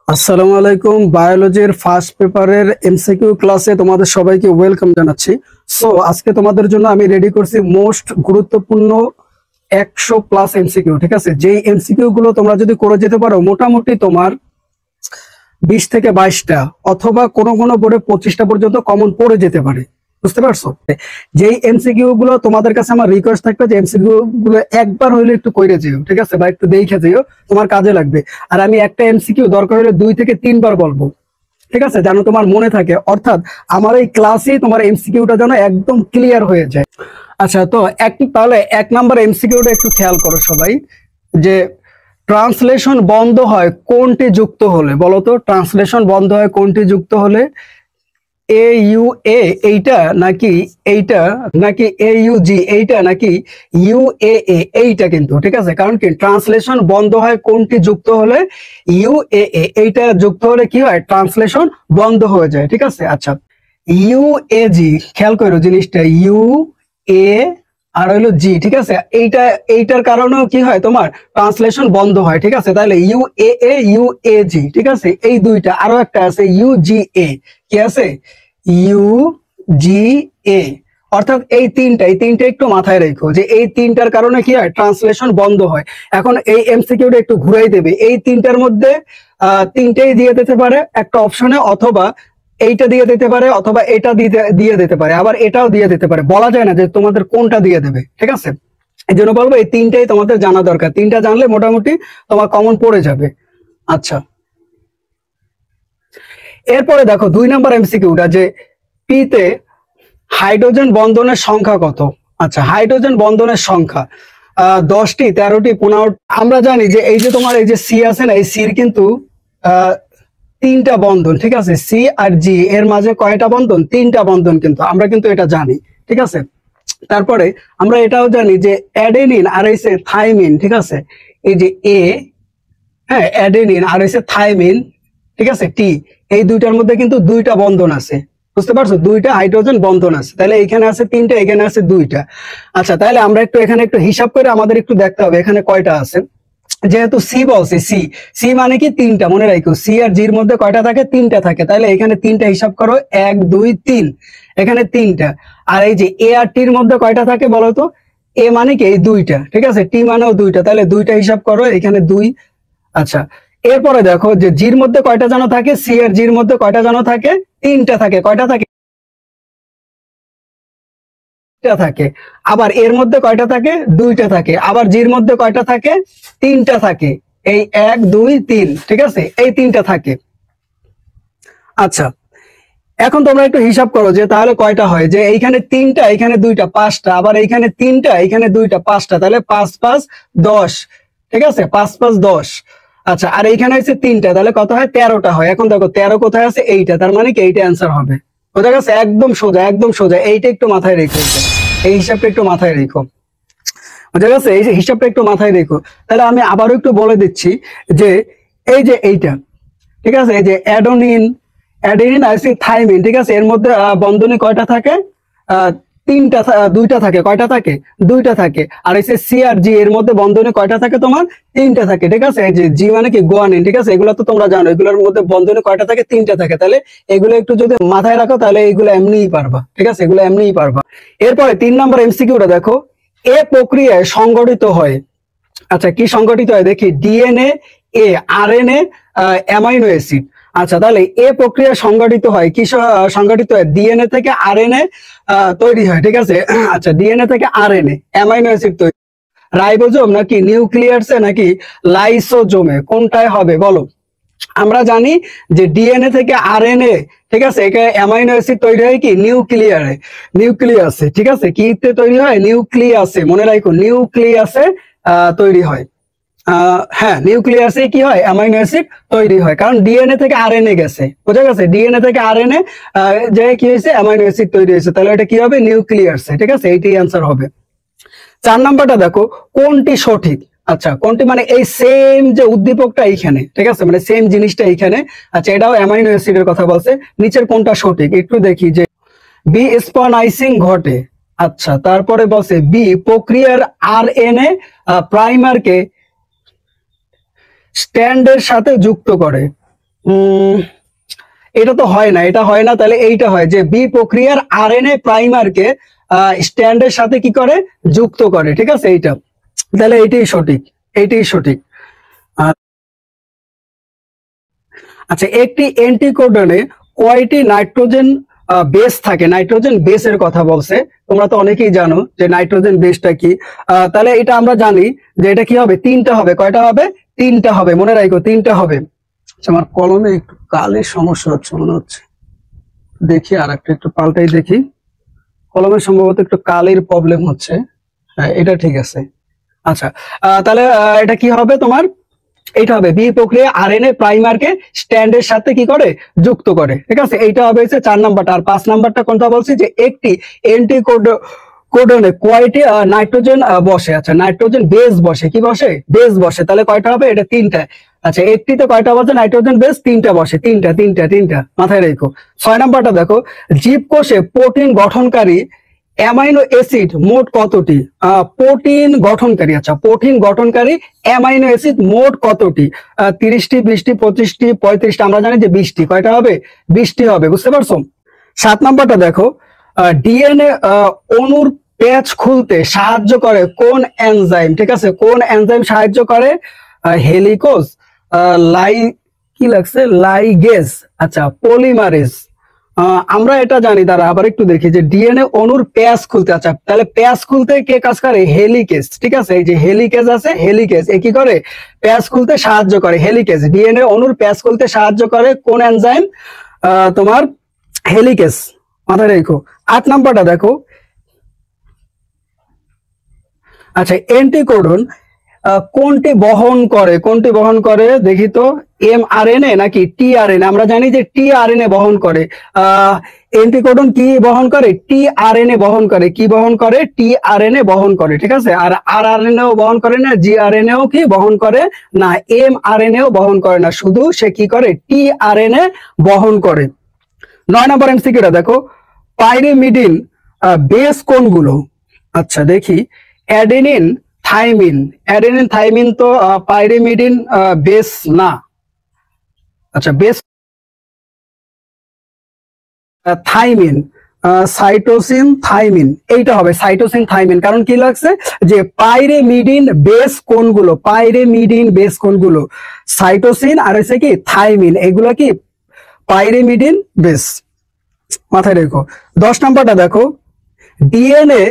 আসসালামু আলাইকুম। বায়োলজির ফার্স্ট পেপারের এমসিকিউ ক্লাসে তোমাদের সবাইকে ওয়েলকাম জানাচ্ছি। সো আজকে তোমাদের জন্য আমি রেডি করছি মোস্ট গুরুত্বপূর্ণ 100+ এমসিকিউ। ঠিক আছে, যেই এমসিকিউ গুলো তোমরা যদি করে যেতে পারো মোটামুটি তোমার 20 থেকে 22টা অথবা কোনো কোনো বোর্ডে 25টা পর্যন্ত কমন পড়ে যেতে পারে। বুঝতে পারছো? যেই এমসিকিউ গুলো তোমাদের কাছে আমার রিকোয়েস্ট থাকবে যে এমসিকিউ গুলো একবার হইলে একটু কইরে যেও, ঠিক আছে, বা একটু দেখে যেও, তোমার কাজে লাগবে। আর আমি একটা এমসিকিউ দরকার হলে 2 থেকে 3 বার বলবো, ঠিক আছে, যেন তোমার মনে থাকে। অর্থাৎ আমার এই ক্লাসে তোমার এমসিকিউটা যেন একদম ক্লিয়ার হয়ে যায়। আচ্ছা, তো তাহলে 1 নাম্বার এমসিকিউটা একটু খেয়াল করো সবাই, যে ট্রান্সলেশন বন্ধ হয় কোনটি যুক্ত হলে? বলো তো, ট্রান্সলেশন বন্ধ হয় কোনটি যুক্ত হলে? এ ইউ এ এইটা নাকি এইটা, নাকি এ ইউ জি এইটা, নাকি ইউ এ এ এইটা? কিন্তু ঠিক আছে, কারণ কি ট্রান্সলেশন বন্ধ হয় কোনটি যুক্ত হলে? ইউ এ এ এইটা যুক্ত হলে কি হয়? ট্রান্সলেশন বন্ধ হয়ে যায়। ঠিক আছে, আচ্ছা, ইউ এ জি, খেয়াল করো জিনিসটা, ইউ এ আর হইলো জি, ঠিক আছে, এইটার কারণেও কি হয়? তোমার ট্রান্সলেশন বন্ধ হয়। ঠিক আছে, তাহলে U A A U A জি, ঠিক আছে, এই দুইটা। আরো একটা আছে ইউ জি এ, কি আছে? ইউ জি এ। অর্থাৎ এই তিনটা একটু মাথায় রেখো, যে এই তিনটার কারণে কি হয়? ট্রান্সলেশন বন্ধ হয়। এখন এই এমসিকিউটা একটু ঘুরাই দেবে, এই তিনটার মধ্যে তিনটেই দিয়ে দিতে পারে একটা অপশনে, অথবা এইটা দিয়ে দিতে পারে, অথবা এটা দিয়ে দিতে পারে, আবার এটাও দিয়ে দিতে পারে। বলা যায় না যে তোমাদের কোনটা দিয়ে দেবে। ঠিক আছে, এই জন্য বলবো এই তিনটাই তোমাদের জানা দরকার। তিনটা জানলে মোটামুটি তোমার কমন পড়ে যাবে। আচ্ছা, এরপরে দেখো 2 নাম্বার এমসিকিউটা, যে পিতে হাইড্রোজেন বন্ধনের সংখ্যা কত? আচ্ছা, হাইড্রোজেন বন্ধনের সংখ্যা 10টি, 13টি, 15। আমরা জানি যে এই যে তোমার এই যে সি আছে না, এই সির কিন্তু আহ 3টা বন্ধন। ঠিক আছে, সি আর জি এর মাঝে কয়টা বন্ধন? 3টা বন্ধন, কিন্তু আমরা কিন্তু এটা জানি। ঠিক আছে, তারপরে আমরা এটাও জানি যে অ্যাডেনিন আর হইছে থাইমিন, ঠিক আছে, এই যে এ, হ্যাঁ, অ্যাডেনিন আর হইছে থাইমিন, ঠিক আছে, টি, এই দুইটার মধ্যে কিন্তু 2টা বন্ধন আছে। বুঝতে পারছো? 2টা হাইড্রোজেন বন্ধন আছে। তাহলে এখানে আছে 3টা, এখানে আছে 2টা। আচ্ছা, তাহলে আমরা একটু এখানে একটু হিসাব করে আমাদের একটু দেখতে হবে এখানে কয়টা আছে। যেহেতু সি বলছে, সি সি মানে কি 3টা, মনে রাখো, সি আর জির মধ্যে কয়টা থাকে? 3টা থাকে। তাহলে এখানে 3টা হিসাব করো, 1 2 3, এখানে 3টা। আর এই যে এ আর টির মধ্যে কয়টা থাকে বলো তো? এ মানে কি এই 2টা, ঠিক আছে, টি মানেও 2টা, তাহলে 2টা হিসাব করো, এখানে 2। আচ্ছা, এরপরে দেখো যে জির মধ্যে কয়টা যেন থাকে? সি আর জির মধ্যে কয়টা যেন থাকে? 3টা থাকে। কয়টা থাকে? থাকে। আবার এর মধ্যে কয়টা থাকে? 2টা থাকে। আবার জির মধ্যে কয়টা থাকে? 3টা থাকে। এই 1 2 3, ঠিক আছে, এই 3টা থাকে। আচ্ছা, এখন তোমরা একটু হিসাব করো যে তাহলে কয়টা হয়, যে এইখানে 3টা, এখানে 2টা, 5টা, আবার এইখানে 3টা, এখানে 2টা, 5টা, তাহলে 5 5 10, ঠিক আছে, 5 5 10। আচ্ছা, আর এইখানে হচ্ছে 3টা, তাহলে কত হয়? 13টা হয়। এখন দেখো 13 কোথায় আছে? এইটা, তার মানে কি এইটা অ্যান্সার হবে। বোঝা গেছে? একদম সোজা, একদম সোজা। এইটা একটু মাথায় রেখো, এই হিসাবটা একটু মাথায় রেখো। বোঝা গেছে? এই যে হিসাবটা একটু মাথায় রেখো। তাহলে আমি আবারও একটু বলে দিচ্ছি, যে এই যে এইটা, ঠিক আছে, এই যে অ্যাডোনিন, অ্যাডেনিন আর থাইমিন, ঠিক আছে, এর মধ্যে বন্ধনী কয়টা থাকে? 3টা, 2টা থাকে। কয়টা থাকে? 2টা থাকে। আর এই সি আর জি এর মধ্যে বন্ধনী কয়টা থাকে? তোমার 3টা থাকে। ঠিক আছে, এই যে জি মানে কি গুয়ানিন, ঠিক আছে, এগুলো তো তোমরা জানো, এগুলোর মধ্যে বন্ধনী কয়টা থাকে? 3টা থাকে। তাহলে এগুলো একটু যদি মাথায় রাখো তাহলে এগুলো এমনিই পারবা। ঠিক আছে, এগুলো এমনিই পারবা। এরপরে 3 নম্বর এমসিকিউটা দেখো, এ প্রক্রিয়ায় সংগঠিত হয়। আচ্ছা, কি সংগঠিত হয় দেখি? ডিএনএ, এ আরএনএ, অ্যামাইনো অ্যাসিড। আচ্ছা, তাহলে এ প্রক্রিয়া সংগঠিত হয় কি? সংগঠিত হয় ডিএনএ থেকে আরএনএ তৈরি হয়। ঠিক আছে, আচ্ছা, ডিএনএ থেকে আরএনএ অ্যামাইনো অ্যাসিড তৈরি। রাইবোজোম নাকি নিউক্লিয়াসে নাকি লাইসোজোমে, কোনটায় হবে বলো? আমরা জানি যে ডিএনএ থেকে আরএনএ, ঠিক আছে, এটা অ্যামাইনো অ্যাসিড তৈরি হয় কি? নিউক্লিয়ারে, নিউক্লিয়াসে। ঠিক আছে, কিতে তৈরি হয়? নিউক্লিয়াসে, মনে রাখো, নিউক্লিয়াসে তৈরি হয়। হ্যাঁ, নিউক্লিয়াসে কি হয়? অ্যামাইনো অ্যাসিড তৈরি হয়, কারণ ডিএনএ থেকে আরএনএ গেছে। বোঝা গেছে? ডিএনএ থেকে আরএনএ যে কি হয়েছে? অ্যামাইনো অ্যাসিড তৈরি হয়েছে। তাহলে এটা কি হবে? নিউক্লিয়াসে। ঠিক আছে, এইটাই অ্যান্সার হবে। 4 নাম্বারটা দেখো, কোনটি সঠিক? আচ্ছা, কোনটি মানে এই সেম যে উদ্দীপকটা এইখানে, ঠিক আছে, মানে সেম জিনিসটা এইখানে। আচ্ছা, এটাও অ্যামাইনো অ্যাসিডের কথা বলছে। নিচের কোনটা সঠিক একটু দেখি, যে বি স্পনাইসিং ঘটে। আচ্ছা, তারপরে বলছে বি প্রক্রিয়ার আরএনএ প্রাইমারকে স্ট্যান্ডের সাথে যুক্ত করে। উম এটা তো হয় না, এটা হয় না, তাহলে এইটা হয় যে বি প্রক্রিয়ার আরএনএ প্রাইমারকে স্ট্যান্ডের সাথে কি করে, যুক্ত করে, ঠিক আছে এইটা, তাহলে এইটাই সঠিক, এইটাই সঠিক। আচ্ছা, একটি অ্যান্টিকোডনে কয়টি নাইট্রোজেন বেস থাকে? নাইট্রোজেন বেসের কথা বলছে, তোমরা তো অনেকেই জানো যে নাইট্রোজেন বেসটা কি। তাহলে এটা আমরা জানি যে এটা কি হবে, তিনটা হবে। কয়টা হবে? তিনটা হবে, মনে রাখো তিনটা হবে। আচ্ছা, আমার কলমে একটু কালের সমস্যা হচ্ছে মনে হচ্ছে, দেখি আর একটা একটু পাল্টাই দেখি। কলমে সম্ভবত একটু কালের প্রবলেম হচ্ছে। হ্যাঁ, এটা ঠিক আছে। আচ্ছা, তাহলে এটা কি হবে তোমার, এইটা হবে বি প্রক্রিয়া আরএনএ প্রাইমারকে স্ট্যান্ডের সাথে কি করে, যুক্ত করে, ঠিক আছে। এইটা হবে হচ্ছে 4 নাম্বারটা। আর 5 নাম্বারটা কোনটা বলছি, যে একটি কোডনে কয়টি নাইট্রোজেন বসে? আচ্ছা, নাইট্রোজেন বেস বসে, কি বসে, বেস বসে, তাহলে কয়টা হবে, এটা তিনটা। আচ্ছা, একটিতে কয়টা বসে নাইট্রোজেন বেস? তিনটা বসে, তিনটা তিনটা তিনটা, মাথায় রেখো। 6 নাম্বারটা দেখো, জীবকোষে প্রোটিন গঠনকারী অ্যামাইনো অ্যাসিড মোট কতটি? প্রোটিন গঠনকারী, আচ্ছা প্রোটিন গঠনকারী অ্যামাইনো অ্যাসিড মোট কতটি? 30টি, 20টি, 25টি, 35টি, আমরা জানি যে 20টি। কয়টা হবে? 20টি হবে, বুঝতে পারছো? 7 নাম্বারটা দেখো, ডিএনএ অণুর প্যাচ খুলতে সাহায্য করে কোন এনজাইম? ঠিক আছে, কোন এনজাইম সাহায্য করে? হেলিকোজ, লাই কি লাগছে, লাইগেজ, আচ্ছা পলিমারেজ। আমরা এটা জানি, তারা আবার একটু দেখি যে ডিএনএ অণুর প্যাচ খুলতে, আচ্ছা তাহলে প্যাচ খুলতে কে কাজ করে? হেলিকেজ, ঠিক আছে। এই যে হেলিকেজ আছে, হেলিকেজ এ কি করে? প্যাচ খুলতে সাহায্য করে, হেলিকেজ। ডিএনএ অণুর প্যাচ খুলতে সাহায্য করে কোন এনজাইম? তোমার হেলিকেজ, মাথায় রেখো। 8 নাম্বারটা দেখো, আচ্ছা অ্যান্টিকোডন কোনটি বহন করে, কোনটি বহন করে দেখি তো, এমআরএনএ নাকি টিআরএনএ? আমরা জানি যে টিআরএনএ বহন করে। অ্যান্টিকোডন কি বহন করে? টিআরএনএ বহন করে। কি বহন করে? টিআরএনএ বহন করে, ঠিক আছে। আর আরআরএনএও বহন করে না, জিআরএনএও কি বহন করে না, এমআরএনএও বহন করে না, শুধু সে কি করে? টিআরএনএ বহন করে। 9 নম্বর এমসিকিউটা দেখো, পাইরিমিডিন বেস কোনগুলো? আচ্ছা দেখি, অ্যাডেনিন, থাইমিন। অ্যাডেনিন থাইমিন তো পাইরিমিডিন বেস না। আচ্ছা, বেস থাইমিন, সাইটোসিন থাইমিন, এইটা হবে সাইটোসিন থাইমিন। কারণ কি লাগছে, যে পাইরিমিডিন বেস কোনগুলো? পাইরিমিডিন বেস কোনগুলো? সাইটোসিন আর হচ্ছে কি থাইমিন, এগুলো কি পাইরিমিডিন বেস, মাথায় রেখো। 10 নাম্বারটা দেখো, ডিএনএ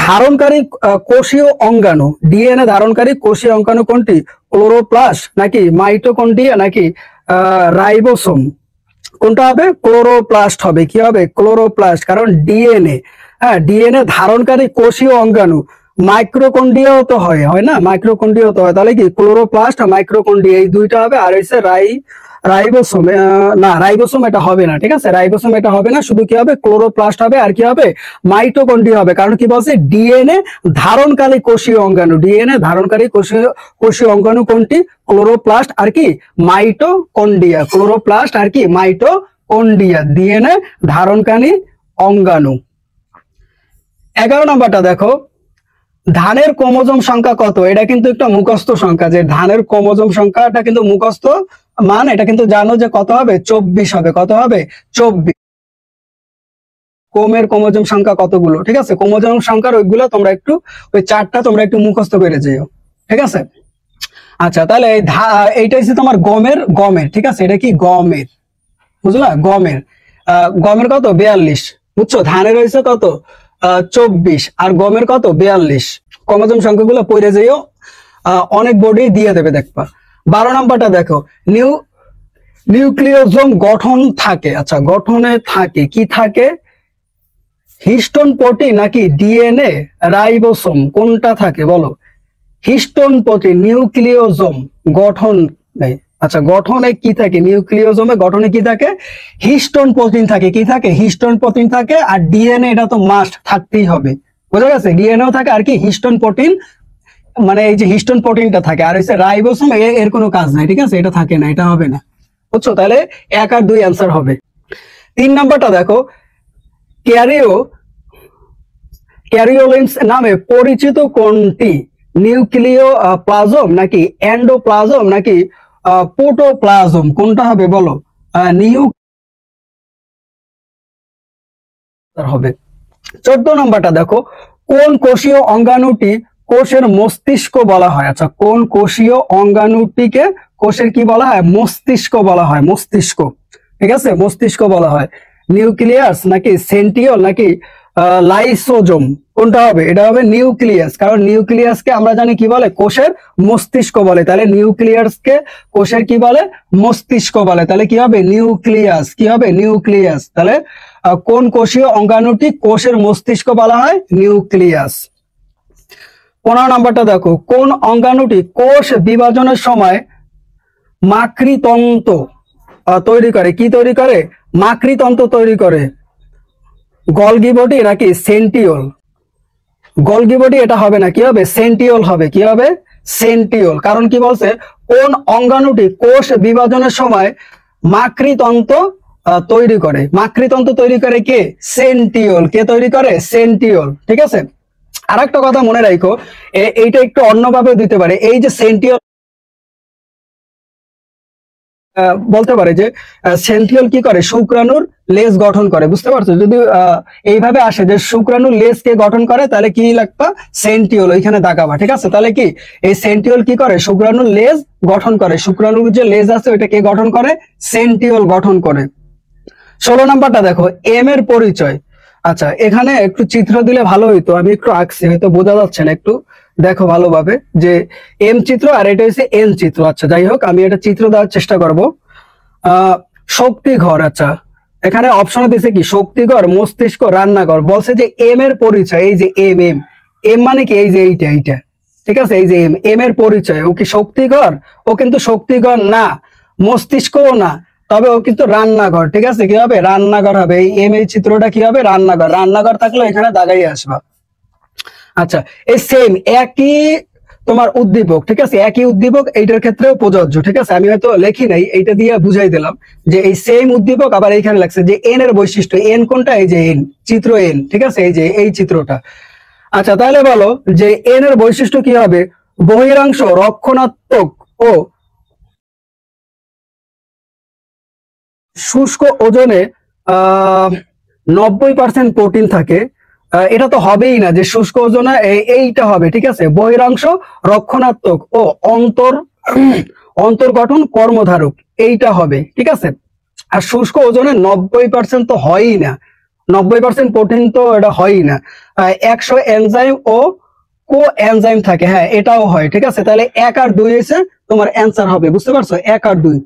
ধারণকারী কোষীয় অঙ্গাণু। ডিএনএ ধারণকারী কোষীয় অঙ্গাণু কোনটি? ক্লোরোপ্লাস্ট নাকি মাইটোকন্ড্রিয়া নাকি রাইবোসোম? কোনটা হবে? ক্লোরোপ্লাস্ট হবে। কি হবে? ক্লোরোপ্লাস্ট। কারণ ডিএনএ, হ্যাঁ ডিএনএ ধারণকারী কোষীয় অঙ্গাণু। মাইক্রোকন্ড্রিয়াও তো হয়, হয় না, মাইক্রোকন্ড্রিয়াও তো হয়, তাহলে কি ক্লোরোপ্লাস্ট আর মাইক্রোকন্ড্রিয়া এই দুইটা হবে। আর হচ্ছে রাইবোসোম, না রাইবোসোম এটা হবে না, ঠিক আছে, রাইবোসোম এটা হবে না, শুধু কি হবে? ক্লোরোপ্লাস্ট হবে। আর কি হবে? মাইটোকন্ড্রিয়া হবে। কারণ কি বলছে? ডিএনএ ধারণকারী কোষীয় অঙ্গাণু। ডিএনএ ধারণকারী কোষীয় অঙ্গাণু কোনটি? ক্লোরোপ্লাস্ট আর কি মাইটোকন্ড্রিয়া। ক্লোরোপ্লাস্ট আর কি মাইটোকন্ড্রিয়া, ডিএনএ ধারণকারী অঙ্গাণু। 11 নম্বরটা দেখো, ধানের ক্রোমোজোম সংখ্যা কত? এটা কিন্তু একটা মুখস্থ সংখ্যা, যে ধানের ক্রোমোজোম সংখ্যাটা কিন্তু মুখস্থ মান, এটা কিন্তু জানো যে কত হবে? 24 হবে। কত হবে? 24। কোমের ক্রোমোজোম সংখ্যা কতগুলো? ঠিক আছে, ক্রোমোজোম সংখ্যার ওইগুলো তোমরা একটু, ওই চারটা তোমরা একটু মুখস্থ করে যেও, ঠিক আছে। আচ্ছা, তাহলে এইটা হচ্ছে তোমার গমের, ঠিক আছে, এটা কি গমের, বুঝলা, গমের। গমের কত? 42, বুঝছো। ধানের হয়েছে কত? 24। আর গমের কত? 42। ক্রোমোজোম সংখ্যাগুলো পড়ে যেও, অনেক বোর্ডেই দিয়ে দেবে, দেখবা। 12 নাম্বারটা দেখো, নিউক্লিওজোম গঠন থাকে, আচ্ছা গঠনে থাকে, কি থাকে? হিস্টোন প্রোটিন নাকি ডিএনএ রাইবোসোম, কোনটা থাকে বলো? Histone protein. নিউক্লিওজোম গঠন নেই, আচ্ছা গঠনে কি থাকে? নিউক্লিওজোমে গঠনে কি থাকে? হিস্টোন প্রোটিন থাকে। কি থাকে? হিস্টোন প্রোটিন থাকে। আর ডিএনএ এটা তো মাস্ট থাকতেই হবে, বোঝা গেছে। ডিএনএও থাকে আর কি হিস্টোন প্রোটিন, মানে এই যে হিস্টোন প্রোটিনটা থাকে। আর হচ্ছে রাইবোসোম, এর কোনো কাজ নাই, ঠিক আছে, এটা থাকে না, এটা হবে না, বুঝছো। তাহলে 1 আর 2 অ্যান্সার হবে। 3 নাম্বারটা দেখো, ক্যারিওলিনস নামে পরিচিত কোনটি? নিউক্লিও প্লাজম নাকি এন্ডোপ্লাজম নাকি প্রোটোপ্লাজম, কোনটা হবে বলো? নিউ হবে। 14 নম্বরটা দেখো, কোন কোষীয় অঙ্গাণুটি কোষের মস্তিষ্ক বলা হয়? আচ্ছা, কোন কোষীয় অঙ্গাণুটিকে কোষের কি বলা হয়? মস্তিষ্ক বলা হয়, মস্তিষ্ক। ঠিক আছে, মস্তিষ্ক বলা হয়। নিউক্লিয়াস নাকি সেন্টিওল নাকি লাইসোজোম, কোনটা হবে? এটা হবে নিউক্লিয়াস, কারণ নিউক্লিয়াসকে আমরা জানি কি বলে? কোষের মস্তিষ্ক বলে। তাহলে নিউক্লিয়াসকে কোষের কি বলে? মস্তিষ্ক বলে। তাহলে কি হবে? নিউক্লিয়াস। কি হবে? নিউক্লিয়াস। তাহলে কোন কোষীয় অঙ্গাণুটি কোষের মস্তিষ্ক বলা হয়? নিউক্লিয়াস। 15 নম্বরটা দেখো, কোন অঙ্গাণুটি কোষ বিভাজনের সময় মাকৃতন্ত্র তৈরি করে? কি তৈরি করে? মাকৃতন্ত্র তৈরি করে। গলগি বডি নাকি সেন্টিওল? গলগি বডি এটা হবে না, কি হবে? সেন্টিওল হবে। কি হবে? সেন্টিওল। কারণ কি বলছে? কোন অঙ্গাণুটি কোষ বিভাজনের সময় মাকৃতন্ত্র তৈরি করে? মাকৃতন্ত্র তৈরি করে কে? সেন্টিওল। কে তৈরি করে? সেন্টিওল। ঠিক আছে। আরেকটা কথা মনে রাখো, এইটা একটু অন্যভাবে দিতে পারে। এই যে সেন্টিওল বলতে পারে যে সেন্ট্রিওল কি করে? শুক্রাণুর লেজ গঠন করে। বুঝতে পারছো? যদি এইভাবে আসে যে শুক্রাণুর লেজ কে গঠন করে, তাহলে কি লাগবে? সেন্ট্রিওল ওইখানে দাগাবা। ঠিক আছে, তাহলে কি এই সেন্ট্রিওল কি করে? শুক্রাণুর লেজ গঠন করে। শুক্রাণুর যে লেজ আছে ওইটা কে গঠন করে? সেন্ট্রিওল গঠন করে। 16 নাম্বারটা দেখো, এম এর পরিচয়। আচ্ছা, এখানে একটু চিত্র দিলে ভালো হইতো, আমি একটু আঁকছি, হয়তো বোঝা যাচ্ছে না, একটু দেখো ভালোভাবে যে এম চিত্র আর এটা হচ্ছে এন চিত্র। আচ্ছা, যাই হোক, আমি এটা চিত্র দেওয়ার চেষ্টা করব। শক্তি ঘর। আচ্ছা, এখানে অপশন দিয়েছে কি? শক্তিঘর, মস্তিষ্ক, রান্নাঘর। বলছে যে এম এর পরিচয়, এই যে এম এম এম মানে কি? এই যে এইটা এইটা। ঠিক আছে, এই যে এম এম এর পরিচয়। ও কি শক্তিঘর? ও কিন্তু শক্তিঘর না, মস্তিষ্কও না, তবে ও কিন্তু রান্নাঘর। ঠিক আছে, কি হবে? রান্নাঘর হবে। এই এম এই চিত্রটা কি হবে? রান্নাঘর। রান্নাঘর থাকলে এখানে দাগাই আসবা। আচ্ছা, এই সেম একই তোমার উদ্দীপক। ঠিক আছে, একই উদ্দীপক এইটার ক্ষেত্রেও প্রযোজ্য। ঠিক আছে, আমি হয়তো লেখি নাই, এইটা দিয়ে বুঝাই দিলাম যে এই সেম উদ্দীপক আবার এইখানে লাগছে যে এন এর বৈশিষ্ট্য। এন কোনটা? এই যে এন, চিত্র এন। ঠিক আছে, এই যে এই চিত্রটা। আচ্ছা, তাহলে বলো যে এন এর বৈশিষ্ট্য কি হবে? বহিরাংশ রক্ষণাত্মক ও শুষ্ক ওজনে 90% প্রোটিন থাকে। এটা তো হবেই না যে শুষ্ক ওজনে এইটা হবে। ঠিক আছে, বহিরাংশ রক্ষণাত্মক ও অন্তর অন্তর্গঠন কর্মধারক, এইটা হবে। ঠিক আছে, আর শুষ্ক ওজনে 90% তো হয়ই না, 90% প্রোটিন তো এটা হয়ই না। 100 এনজাইম ও কো এনজাইম থাকে। হ্যাঁ, এটাও হয়। ঠিক আছে, তাহলে 1 আর 2 এসে তোমার অ্যান্সার হবে। বুঝতে পারছো? 1 আর 2।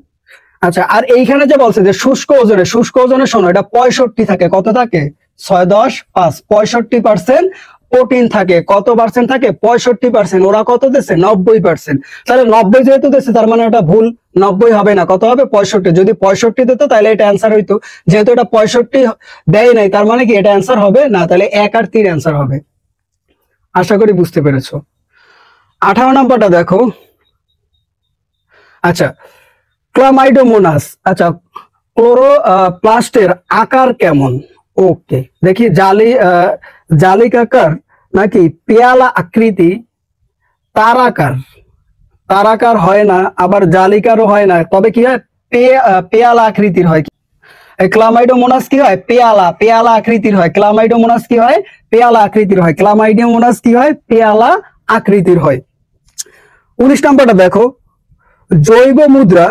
আচ্ছা, আর এইখানে যে বলছে যে শুষ্ক ওজনে, শুষ্ক ওজনে শোনো, এটা 65 থাকে। কত থাকে? 6 10 5, 65% প্রোটিন থাকে। কত পার্সেন্ট থাকে? 65%। ওরা কত দিচ্ছে? 90%। তাহলে 90 যেহেতু দিচ্ছে, তার মানে ওটা ভুল। 90 হবে না, কত হবে? 65। যদি 65 দিত তাহলে এটা অ্যান্সার হইতো। যেহেতু এটা 65 দেয় নাই, তার মানে কি এটা অ্যান্সার হবে না। তাহলে 1 আর 3 অ্যান্সার হবে। আশা করি বুঝতে পেরেছো। 18 নম্বরটা দেখো। আচ্ছা, ক্লামাইডোমোনাস। আচ্ছা, ক্লোরোপ্লাস্টের আকার কেমন? ওকে, দেখি জালিকাকার নাকি পেয়ালা আকৃতি, তারাকার? তারাকার হয় না, আবার জালিকারও হয় না, তবে কি হয়? পেয়ালা আকৃতির হয়। ক্লামাইডোমোনাস কি হয়? পেয়ালা পেয়ালা আকৃতির হয়। ক্লামাইডোমোনাস কি হয়? পেয়ালা আকৃতির হয়। ক্লামাইডোমোনাস কি হয়? পেয়ালা আকৃতির হয়। 19 নম্বরটা দেখো, জৈব মুদ্রা।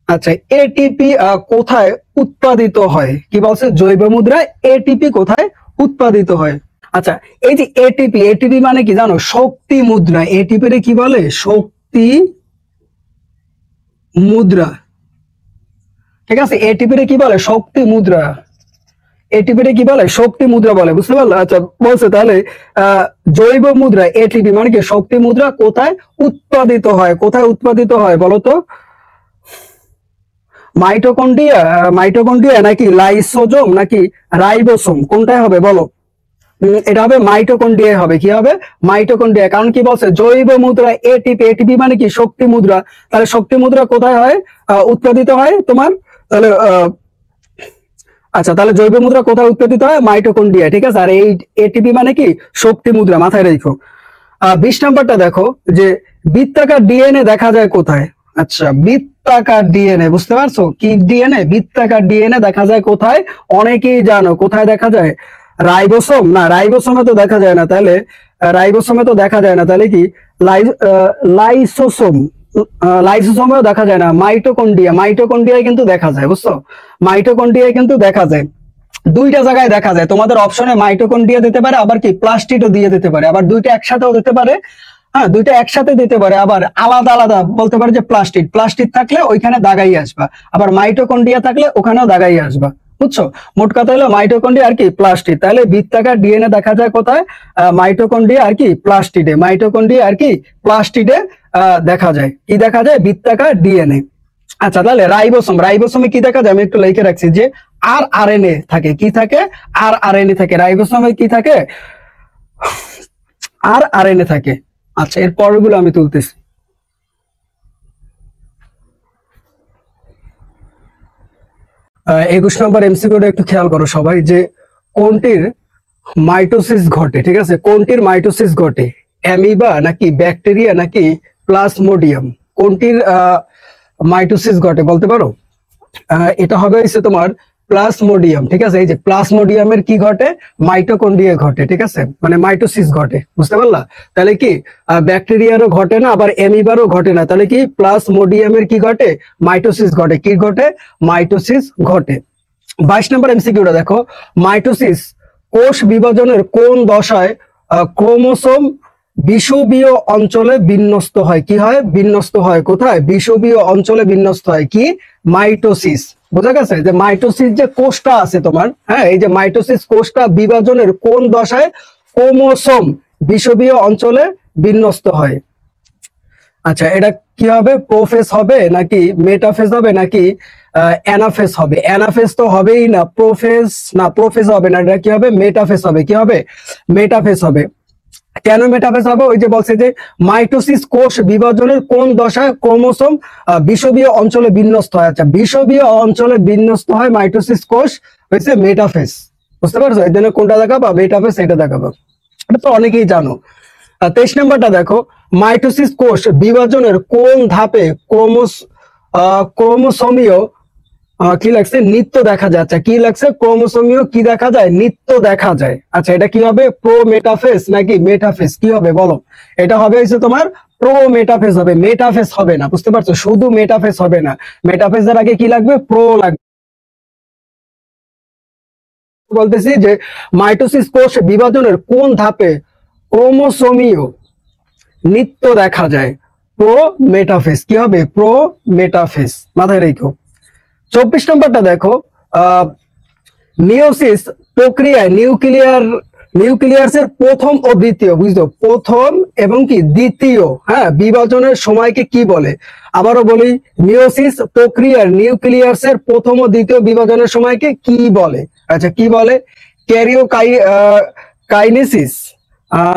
আচ্ছা, এটিপি কোথায় উৎপাদিত হয়? কি বলছে? জৈব মুদ্রা এটিপি কোথায় উৎপাদিত হয়? আচ্ছা, এই যে এটিপি, এটিপি মানে কি জানো? শক্তি মুদ্রা। এটিপি রে কি বলে? শক্তি মুদ্রা। ঠিক আছে, এটিপি রে কি বলে? শক্তি মুদ্রা। এটিপি রে কি বলে? শক্তি মুদ্রা বলে। বুঝতে পারলো? আচ্ছা, বলছে তাহলে জৈব মুদ্রা এটিপি মানে কি? শক্তি মুদ্রা কোথায় উৎপাদিত হয়? কোথায় উৎপাদিত হয় বলো তো? মাইটোকন্ড্রিয়া, মাইটোকন্ড্রিয়া নাকি লাইসোজোম নাকি রাইবোসোম, কোনটাই হবে বলো? এটা হবে মাইটোকন্ড্রিয়া হবে। কি হবে? মাইটোকন্ড্রিয়া। কারণ কি বলছে? জৈব মুদ্রা এটিপি। এটিপি মানে কি? শক্তি মুদ্রা। তাহলে শক্তি মুদ্রা কোথায় হয়? উৎপাদিত হয় তোমার। তাহলে আচ্ছা, তাহলে জৈব মুদ্রা কোথায় উৎপাদিত হয়? মাইটোকন্ড্রিয়া। ঠিক আছে, আর এই এটিপি মানে কি? শক্তি মুদ্রা। মাথায় রেখো। 20 নাম্বারটা দেখো যে বৃত্তাকার ডিএনএ দেখা যায় কোথায়? আচ্ছা, বৃত্তাকার ডিএনএ, বুঝতে পারছো কি ডিএনএ? বৃত্তাকার ডিএনএ দেখা যায় কোথায়? অনেকেই জানো কোথায় দেখা যায়? রাইবোসোম না, রাইবোসোমে তো দেখা যায় না, তাহলে রাইবোসোমে তো দেখা যায় না, তাহলে কি লাইসোসোম, লাইসোসোমেও দেখা যায় না। মাইটোকন্ড্রিয়া, মাইটোকন্ড্রিয়ায় কিন্তু দেখা যায়, বুঝছো? মাইটোকন্ড্রিয়ায় কিন্তু দেখা যায়, দুইটা জায়গায় দেখা যায়। তোমাদের অপশনে মাইটোকন্ড্রিয়া দিতে পারে, আবার কি প্লাস্টিডও দিয়ে দিতে পারে, আবার দুইটা একসাথেও দিতে পারে। হ্যাঁ, দুইটা একসাথে দিতে পারে, আবার আলাদা আলাদা বলতে পারে যে প্লাস্টিড, প্লাস্টিড থাকলে ওইখানে দাগাই আসবা, আবার মাইটোকন্ড্রিয়া থাকলে ওখানেও দাগাই আসবা, বুঝছো? মোট কথা হলো মাইটোকন্ড্রিয়া আর কি প্লাস্টিড। তাহলে বৃত্তাকার ডিএনএ দেখা যায় কোথায়? মাইটোকন্ড্রিয়া আর কি প্লাস্টিডে, মাইটোকন্ড্রিয়া আর কি প্লাস্টিডে দেখা যায়। কি দেখা যায়? বৃত্তাকার ডিএনএ। আচ্ছা, তাহলে রাইবোসোম, রাইবোসোমে কি দেখা যায়? আমি একটু লিখে রাখছি যে আর আরএনএ থাকে। কি থাকে? আর আরএনএ থাকে। রাইবোসোমে কি থাকে? আর আরএনএ থাকে। আচ্ছা, এর পরগুলো আমি তুলতেছি। 21 নম্বর এমসিকিউটা একটু খেয়াল করো সবাই, যে কোনটির মাইটোসিস ঘটে? ঠিক আছে, কোনটির মাইটোসিস ঘটে? অ্যামিবা নাকি ব্যাকটেরিয়া নাকি প্লাজমোডিয়াম? কোনটির মাইটোসিস ঘটে বলতে পারো? এটা হবে হচ্ছে তোমার প্লাজমোডিয়াম। ঠিক আছে, এই যে প্লাজমোডিয়ামের কি ঘটে? মাইটোকন্ড্রিয়া ঘটে। ঠিক আছে, মানে মাইটোসিস ঘটে, বুঝতে পারলা? তাহলে কি ব্যাকটেরিয়ারও ঘটে না, আবার অ্যামিবারও ঘটে না, তাহলে কি প্লাজমোডিয়ামের কি ঘটে? মাইটোসিস ঘটে। কি ঘটে? মাইটোসিস ঘটে। 22 নম্বর এমসিকিউটা দেখো, মাইটোসিস কোষ বিভাজনের কোন দশায় ক্রোমোসোম বিষুবীয় অঞ্চলে বিন্যস্ত হয়? কি হয়? বিন্যস্ত হয় কোথায়? বিষুবীয় অঞ্চলে বিন্যস্ত হয়। কি? মাইটোসিস। বোঝা গেছে যে মাইটোসিস যে কোষটা আছে তোমার, হ্যাঁ, এই যে মাইটোসিস কোষটা বিভাজনের কোন দশায় ক্রোমোসোম বিষুবীয় অঞ্চলে বিন্যস্ত হয়? আচ্ছা, এটা কি হবে? প্রোফেজ হবে নাকি মেটাফেজ হবে নাকি অ্যানাফেজ হবে? অ্যানাফেজ তো হবেই না, প্রোফেজ না, প্রোফেজ হবে না, এটা কি হবে? মেটাফেজ হবে। কি হবে? মেটাফেজ হবে। কেন মেটাফেজ হবে? ওই যে বলছে যে মাইটোসিস কোষ বিভাজনের কোন দশায় ক্রোমোসোম বিষুবীয় অঞ্চলে বিন্যস্ত হয়। আচ্ছা, বিষুবীয় অঞ্চলে বিন্যস্ত হয় মাইটোসিস কোষ, হয়েছে মেটাফেজ। বুঝতে পারছো? এই জন্য কোনটা দেখাবো? মেটাফেজ, এটা দেখাবো। এটা তো অনেকেই জানো। 23 নম্বরটা দেখো, মাইটোসিস কোষ বিভাজনের কোন ধাপে ক্রোমোসোমীয় কি লাগছে? নিত্য দেখা যায়। আচ্ছা, কি লাগছে? ক্রোমোসোমীয় কি দেখা যায়? নিত্য দেখা যায়। আচ্ছা, এটা কি হবে? প্রো মেটাফেজ নাকি মেটাফেজ? কি হবে বলো? এটা হবে হচ্ছে তোমার প্রো মেটাফেজ হবে, মেটাফেজ হবে না। বুঝতে পারছো? শুধু মেটাফেজ হবে না, মেটাফেজের আগে কি লাগবে? প্রো লাগবে। বলতেছি যে মাইটোসিস কোষ বিভাজনের কোন ধাপে ক্রোমোসোমীয় নিত্য দেখা যায়? Pro metaphase. কি হবে? প্রো মেটাফেজ, মাথায় রেখো। 24 নম্বরটা দেখো, মিওসিস প্রক্রিয়ায় নিউক্লিয়াসের প্রথম ও দ্বিতীয়, বুঝলো, প্রথম এবং কি দ্বিতীয়, হ্যাঁ, বিভাজনের সময়কে কি বলে? আবারও বলি, মিওসিস প্রক্রিয়ার নিউক্লিয়াসের প্রথম ও দ্বিতীয় বিভাজনের সময়কে কি বলে? আচ্ছা, কি বলে? কাইনেসিস,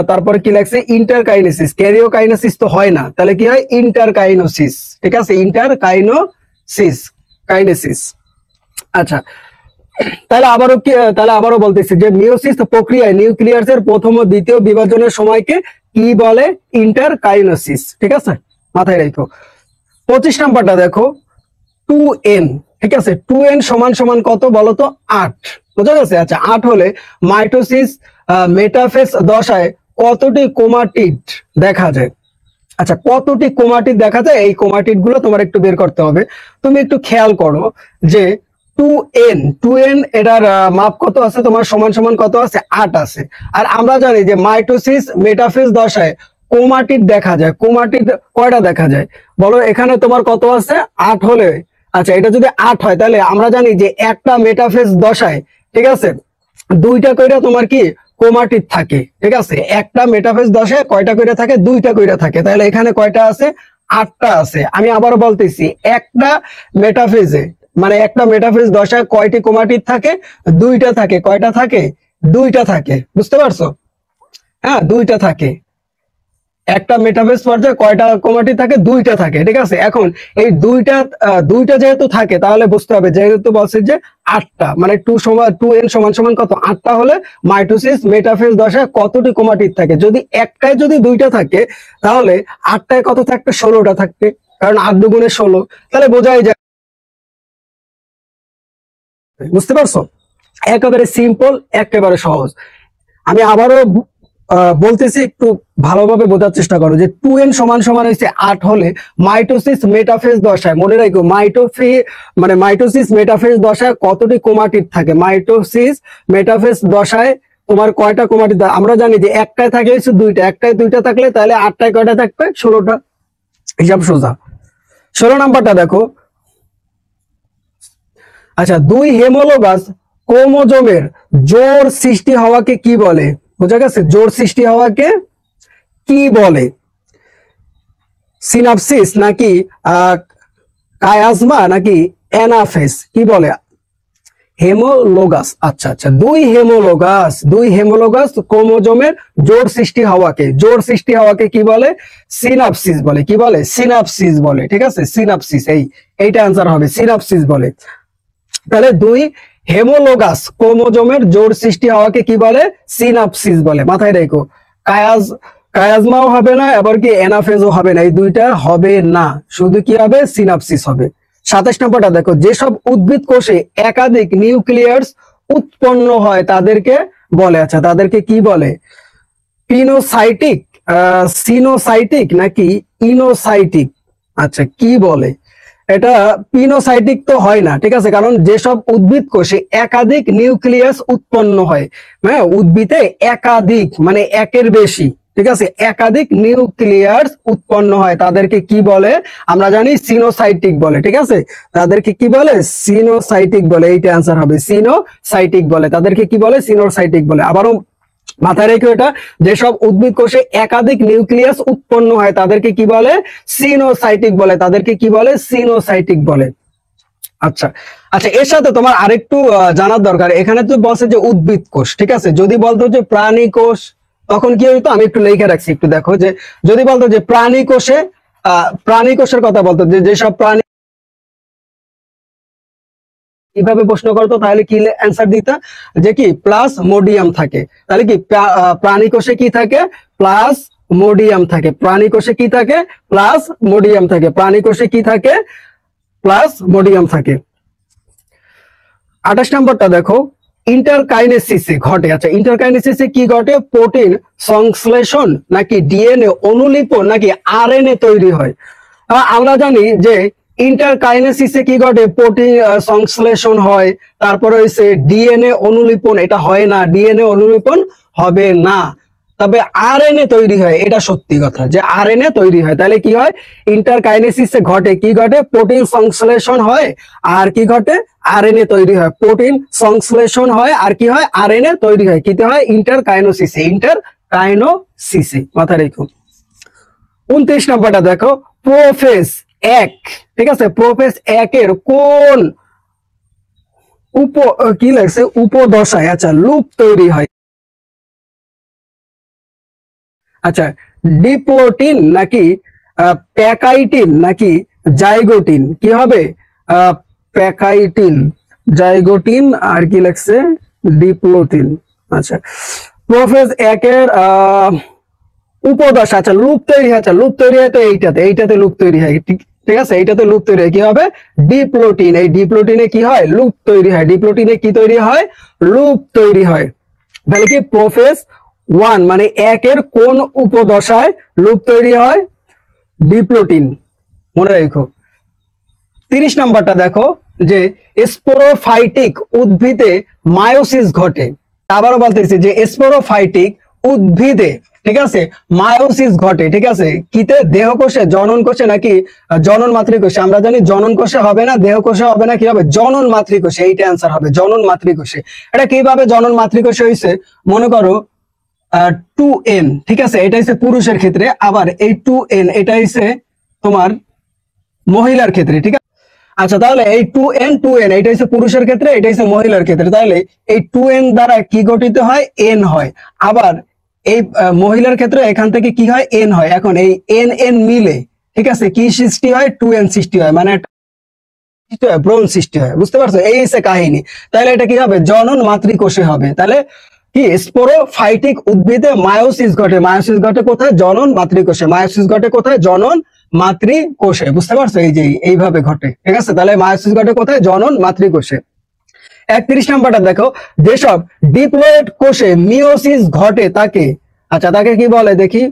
তারপরে কি লাগছে? ইন্টারকাইনেসিস। ক্যারিওকাইনেসিস তো হয় না, তাহলে কি হয়? ইন্টারকাইনোসিস। ঠিক আছে, ইন্টারকাইনোসিস, কাইনেসিস। আচ্ছা, তাহলে আবারও বলতেছি যে মিওসিস প্রক্রিয়ায় নিউক্লিয়াসের প্রথম ও দ্বিতীয় বিভাজনের সময়কে কি বলে? ইন্টারকাইনোসিস। ঠিক আছে, মাথায় রেখো। 25 নাম্বারটা দেখো, 2n। ঠিক আছে, 2n সমান সমান কত বলো তো? 8। বুঝা গেছে? আচ্ছা, 8 হলে মাইটোসিস মেটাফেজ দশায় কতটি ক্রোমাটিড দেখা যায়? আচ্ছা, কতটি ক্রোমাটিড দেখা যায়? এই ক্রোমাটিড গুলো তোমার একটু বের করতে হবে। তুমি একটু খেয়াল করো যে 2n এটার মাপ কত আছে তোমার? সমান সমান কত আছে? 8 আছে। আর আমরা জানি যে মাইটোসিস মেটাফেজ দশায় ক্রোমাটিড দেখা যায়। ক্রোমাটিড কয়টা দেখা যায় বলো? এখানে তোমার কত আছে? 8 হলে, আচ্ছা, এটা যদি 8 হয় তাহলে আমরা জানি যে একটা মেটাফেজ দশায়, ঠিক আছে, দুইটা কইরা তোমার কি ক্রোমাটিড থাকে। ঠিক আছে, একটা মেটাফেজ দশায় কয়টা কইরা থাকে? দুইটা কইরা থাকে। তাহলে এখানে কয়টা আছে? 8টা আছে। আমি আবারও বলতেছি, একটা মেটাফেজে, মানে একটা মেটাফেজ দশায় কয়টি ক্রোমাটিড থাকে? দুইটা থাকে। কয়টা থাকে? দুইটা থাকে। বুঝতে পারছো? হ্যাঁ, দুইটা থাকে। একটা মেটাফেজ পর্যায়ে কয়টা ক্রোমাটিড থাকে? দুইটা থাকে। ঠিক আছে, এখন এই দুইটা যেহেতু থাকে, তাহলে বুঝতে হবে যেহেতু বলছে যে 8টা, মানে 2n সমান সমান কত? 8টা হলে মাইটোসিস মেটাফেজ দশায় কতটি ক্রোমাটিড থাকে? যদি একটায় যদি দুইটা থাকে, তাহলে 8টায় কত থাকবে? 16টা থাকবে। কারণ 8 দুগুণে 16, তাহলে বোঝাই যায়। বুঝতে পারছো? একেবারে সিম্পল, একেবারে সহজ। আমি আবারও বলতেছি, একটু ভালোভাবে বোঝার চেষ্টা করো যে 2n সমান সমান হচ্ছে 8 হলে মাইটোসিস মেটাফেজ দশায়, মনে রাখো মাইটোসিস মেটাফেজ দশায় কতটি ক্রোমাটিড থাকে। মাইটোসিস মেটাফেজ দশায় তোমার কয়টা ক্রোমাটিড? আমরা জানি যে একটায় থাকে হচ্ছে দুইটা, একটায় দুইটা থাকলে তাহলে 8টায় কয়টা থাকবে? 16টা। হিসাব সোজা। 16 নাম্বারটা দেখো। আচ্ছা, 2 হেমোলোগাস ক্রোমোজোমের জোড় সৃষ্টি হওয়াকে কি বলে? বোঝা গেছে? জোড় সৃষ্টি হওয়াকে কি বলে? সিনাপসিস নাকি কায়াজমা নাকি অ্যানাফেজ? কি বলে? হেমোলোগাস। আচ্ছা আচ্ছা, 2 হেমোলোগাস ক্রোমোজোমের জোড় সৃষ্টি হওয়াকে কি বলে? সিনাপসিস বলে। কি বলে? সিনাপসিস বলে। ঠিক আছে, সিনাপসিস। এইটা आंसर হবে, সিনাপসিস বলে। তাহলে 2 হেমোলোগাস ক্রোমোজোমের জোড় সৃষ্টি হওয়াকে কি বলে? সিনাপসিস বলে। মাথায় রেখো, কায়াজমাও হবে না, আবার কি অ্যানাফেজও হবে না, এই দুইটা হবে না, শুধু কি হবে? সিনাপসিস হবে। 27 নম্বরটা দেখো, যেসব উদ্ভিদ কোষে একাধিক নিউক্লিয়াস উৎপন্ন হয় তাদেরকে বলে। আচ্ছা, তাদেরকে কি বলে? পিনোসাইটিক, সিনোসাইটিক নাকি ইনোসাইটিক? আচ্ছা, কি বলে এটা? পিনোসাইটিক তো হয় না, ঠিক আছে, কারণ যেসব উদ্ভিদ কোষে একাধিক নিউক্লিয়াস উৎপন্ন হয়, হ্যাঁ, উদ্ভিদে একাধিক মানে একের বেশি, ঠিক আছে, একাধিক নিউক্লিয়াস উৎপন্ন হয় তাদেরকে কি বলে? আমরা জানি সিনোসাইটিক বলে। ঠিক আছে, তাদেরকে কি বলে? সিনোসাইটিক বলে। এইটা आंसर হবে, সিনোসাইটিক বলে। তাদেরকে কি বলে? সিনোসাইটিক বলে। আবারও মাথায় রেখো এটা, যেসব উদ্ভিদ কোষে একাধিক নিউক্লিয়াস উৎপন্ন হয় তাদেরকে কি বলে? সিনোসাইটিক বলে। তাদেরকে কি বলে? সিনোসাইটিক বলে। আচ্ছা আচ্ছা, এর সাথে তোমার আরেকটু জানার দরকার, এখানে তো বলছে যে উদ্ভিদ কোষ, ঠিক আছে, যদি বলতো যে প্রাণী কোষ তখন কি হইতো? আমি একটু লিখে রাখছি, একটু দেখো, যে যদি বলতো যে প্রাণী কোষের কথা বলতো, যে যেসব প্রাণী, কিভাবে প্রশ্ন করতো তাহলে কি অ্যান্সার দিতা? যে কি প্লাস মোডিয়াম থাকে। তাহলে কি প্রাণী কোষে কি থাকে? প্লাস মোডিয়াম থাকে। প্রাণী কোষে কি থাকে? প্লাস মোডিয়াম থাকে। প্রাণী কোষে কি থাকে? প্লাস মোডিয়াম থাকে। 28 নম্বরটা দেখো, ইন্টারকাইনেসিসে ঘটে। আচ্ছা, ইন্টারকাইনেসিসে কি ঘটে? প্রোটিন সংশ্লেষণ নাকি ডিএনএ অনুলিপন নাকি আরএনএ তৈরি হয়? আমরা জানি যে ইন্টারকাইনেসিসে কি ঘটে? প্রোটিন সংশ্লেষণ হয়, তারপরে হইছে ডিএনএ অনুলিপন, এটা হয় না, ডিএনএ অনুলিপন হবে না, তবে আরএনএ তৈরি হয়, এটা সত্যি কথা যে আরএনএ তৈরি হয়। তাহলে কি হয়? ইন্টারকাইনেসিসে ঘটে কি ঘটে? প্রোটিন সংশ্লেষণ হয়, আর কি ঘটে? আরএনএ তৈরি হয়। প্রোটিন সংশ্লেষণ হয় আর কি হয়? আরএনএ তৈরি হয়। কিতে হয়? ইন্টারকাইনোসিসে। মাথায় রেখো। 29 নম্বরটা দেখো, প্রোফেজ 1, ঠিক আছে, প্রোফেজ 1 এর কোন কি লাগছে? উপদশায় আচ্ছা লুপ তৈরি হয়। আচ্ছা, ডিপ্লোটিন নাকি প্যাকাইটিন নাকি জাইগোটিন? কি হবে? প্যাকাইটিন, জাইগোটিন, আর কি লাগছে? ডিপ্লোটিন। আচ্ছা, প্রোফেজ 1 এর উপদশা, আচ্ছা লুপ তৈরি হয়। আচ্ছা, লুপ তৈরি হয় তো এইটাতে লুপ তৈরি হয়, ঠিক আছে, এইটাতে লুপ তৈরি হয়। কি হবে? ডিপ্লোটিন। এই ডিপ্লোটিনে কি হয়? লুপ তৈরি হয়। ডিপ্লোটিনে কি তৈরি হয়? লুপ তৈরি হয়। তাহলে কি প্রোফেজ 1 মানে 1 এর কোন উপদশায় লুপ তৈরি হয়? ডিপ্লোটিন, মনে রাখো। 30 নম্বরটা দেখো, যে স্পোরোফাইটিক উদ্ভিদে মায়োসিস ঘটে। আবারও বলতেছি যে স্পোরোফাইটিক উদ্ভিদে, ঠিক আছে, মায়োসিস ঘটে, ঠিক আছে, কিতে? দেহকোষে, জনন কোষে নাকি জনন মাতৃকোষে? আমরা জানি জনন কোষে হবে না, দেহকোষে হবে না, কি হবে? জনন মাতৃকোষে। এইটা आंसर হবে, জনন মাতৃকোষে। এটা কিভাবে জনন মাতৃকোষে হইছে? মনে করো 2n, ঠিক আছে, এটা হচ্ছে পুরুষের ক্ষেত্রে, আবার এই 2n এটা হচ্ছে তোমার মহিলার ক্ষেত্রে, ঠিক আছে। আচ্ছা, তাহলে এই 2n এটা হচ্ছে পুরুষের ক্ষেত্রে, এটা হচ্ছে মহিলার ক্ষেত্রে, তাহলে এই 2n দ্বারা কি গঠিত হয়? n হয়। আবার এই মহিলার ক্ষেত্রে এখান থেকে কি হয়? n হয়। এখন এই n মিলে, ঠিক আছে, কি সৃষ্টি হয়? 2n সৃষ্টি হয়, মানে ভ্রূণ সৃষ্টি হয়। বুঝতে পারছো? এই হচ্ছে কাহিনী। তাহলে এটা কি হবে? জনন মাতৃকোষে হবে। তাহলে কি স্পোরোফাইটিক উদ্ভিদে মায়োসিস ঘটে। মায়োসিস ঘটে কোথায়? জনন মাতৃকোষে। মায়োসিস ঘটে কোথায়? জনন মাতৃকোষে। বুঝতে পারছো? এই যে এইভাবে ঘটে, ঠিক আছে? তাহলে মায়োসিস ঘটে কোথায়? জনন মাতৃকোষে। 31 নাম্বারটা দেখো, যেসব ডিপ্লয়েড কোষে মিওসিস ঘটে তাকে, আচ্ছা তাকে কি বলে দেখি?